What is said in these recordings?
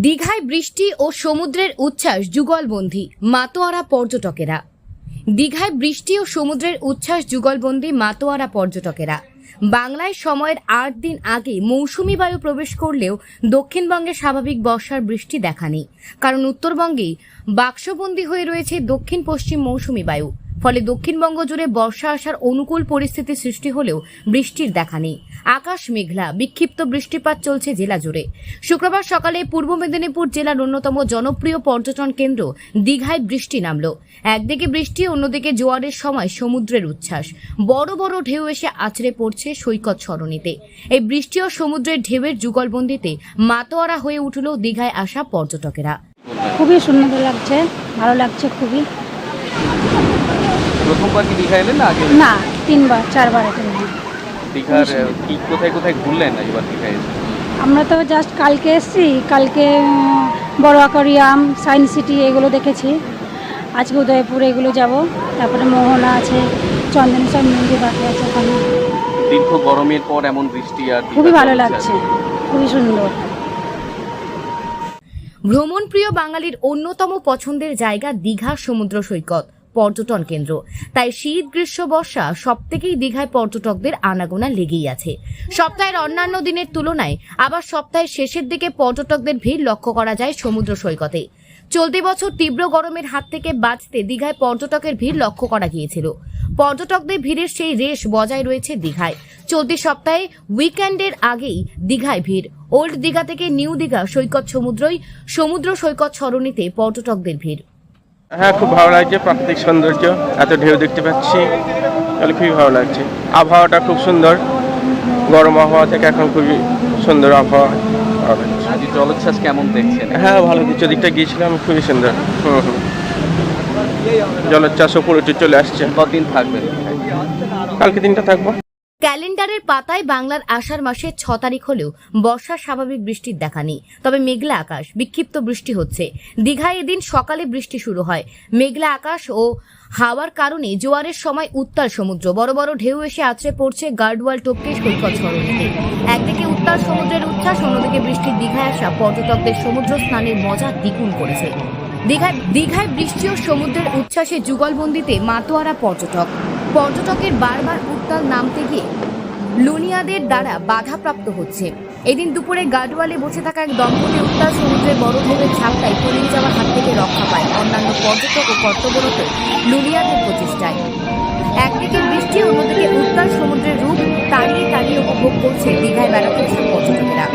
দীঘায় বৃষ্টি ও সমুদ্রের উচ্ছ্বাস যুগলবন্দী মাতোয়ারা পর্যটকেরা। দীঘায় বৃষ্টি ও সমুদ্রের উচ্ছ্বাস যুগলবন্দী মাতোয়ারা পর্যটকেরা। বাংলায় সময়ের ৮ দিন আগে মৌসুমী বায়ু প্রবেশ করলেও দক্ষিণবঙ্গে স্বাভাবিক বর্ষার বৃষ্টি দেখা নেই, কারণ উত্তরবঙ্গেই বাক্সবন্দী হয়ে রয়েছে দক্ষিণ পশ্চিম মৌসুমী বায়ু। ফলে দক্ষিণবঙ্গ জুড়ে বর্ষা আসার অনুকূল পরিস্থিতি সৃষ্টি হলেও বৃষ্টির দেখা নেই। আকাশ মেঘলা, বিক্ষিপ্ত বৃষ্টিপাত চলছে জেলা জুড়ে। শুক্রবার সকালে পূর্ব মেদিনীপুর জেলার অন্যতম জনপ্রিয় পর্যটন কেন্দ্র দীঘায় বৃষ্টি নামল। একদিকে বৃষ্টি, অন্যদিকে জোয়ারের সময় সমুদ্রের উচ্ছ্বাস। বড় বড় ঢেউ এসে আছড়ে পড়ছে সৈকত সরণিতে। এই বৃষ্টি ও সমুদ্রের ঢেউয়ের যুগলবন্দিতে মাতোয়ারা হয়ে উঠল দীঘায় আসা পর্যটকেরা। খুবই সুন্দর লাগছে, ভালো লাগছে খুবই। প্রথমবার কি দীঘা এলেন না আগে? না, 3বার 4বার এখানে। দীঘার কি কোথায় কোথায় ঘুরলেন এবার দীঘায় এসে? আমরা তো জাস্ট কালকে এসেছি। কালকে বড় অ্যাকোয়ারিয়াম, সায়েন্স সিটি এগুলো দেখেছি। আজকে উদয়পুর এগুলো যাব। তারপরে মোহনা আছে, চন্দনেশ্বর মন্দির বাকি আছে ওখানে। দীর্ঘ গরমের পর এমন বৃষ্টি আর খুবই ভালো লাগছে, খুবই সুন্দর। ভ্রমণপ্রিয় বাঙালির অন্যতম পছন্দের জায়গা দীঘা সমুদ্র সৈকত পর্যটন কেন্দ্র। তাই শীত, গ্রীষ্ম, বর্ষা সবথেকেই দীঘায় পর্যটকদের আনাগোনা লেগেই আছে। সপ্তাহের অন্যান্য দিনের তুলনায় আবার সপ্তাহের শেষের দিকে পর্যটকদের ভিড় লক্ষ্য করা যায় সমুদ্র সৈকতে। চলতি বছর তীব্র গরমের হাত থেকে বাঁচতে দীঘায় পর্যটকের ভিড় লক্ষ্য করা গিয়েছিল। পর্যটকদের ভিড়ের সেই রেশ বজায় রয়েছে দীঘায়। চলতি সপ্তাহে উইকেন্ডের আগেই দীঘায় ভিড়। ওল্ড দীঘা থেকে নিউ দীঘা সৈকত সমুদ্র সৈকত সরণিতে পর্যটকদের ভিড়। হ্যাঁ, খুব ভালো লাগছে। প্রাকৃতিক সৌন্দর্য, এত ঢেউ দেখতে পাচ্ছি, তাহলে খুবই ভালো লাগছে। আবহাওয়াটা খুব সুন্দর, গরম আবহাওয়া থেকে এখন খুবই সুন্দর আবহাওয়া। আজ জলোচ্ছ্বাস কেমন দেখছেন? হ্যাঁ, ভালো দিচ্ছে। দিকটা গিয়েছিলাম, খুবই সুন্দর। জলোচ্ছ্বাস উপরে উঠে চলে আসছে। কতদিন থাকবেন? কালকে দিনটা থাকবো। ক্যালেন্ডারের পাতায় বাংলার আষাঢ় মাসের 6 তারিখ হলেও বর্ষার স্বাভাবিক বৃষ্টির দেখা নেই। তবে মেঘলা আকাশ, বিক্ষিপ্ত বৃষ্টি হচ্ছে। দীঘায় এদিন সকালে বৃষ্টি শুরু হয়। মেঘলা আকাশ ও হাওয়ার কারণে জোয়ারের সময় উত্তাল সমুদ্র। বড় বড় ঢেউ এসে আছড়ে পড়ছে গার্ডওয়াল টপকে সৈকত সরণিতে। একদিকে উত্তাল সমুদ্রের উচ্ছ্বাস, অন্যদিকে বৃষ্টির দীঘায় আসা পর্যটকদের সমুদ্র স্নানের মজা দ্বিগুণ করেছে। দীঘায় বৃষ্টি ও সমুদ্রের উচ্ছ্বাসে যুগলবন্দিতে মাতোয়ারা পর্যটকের বারবার উত্তাল নামতে গিয়ে লুনিয়াদের দ্বারা বাধাপ্রাপ্ত হচ্ছে। এদিন দুপুরে গার্ডওয়ালে বসে থাকা এক দম্পতি উত্তাল সমুদ্রের বড় ঢেউয়ের ঝাপটায় তলিয়ে যাওয়ার হাত থেকে রক্ষা পায় অন্যান্য পর্যটক ও কর্তব্যরত লুনিয়াদের প্রচেষ্টায়। একদিকে বৃষ্টি, অন্যদিকে উত্তাল সমুদ্রের রূপ তাড়িয়ে উপভোগ করছে দীঘায় বেড়াতে আসা পর্যটকেরা।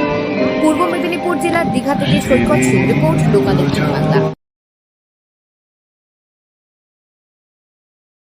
পূর্ব মেদিনীপুর জেলার দীঘা থেকে সৈকত রিপোর্ট, লোকাল বাংলা।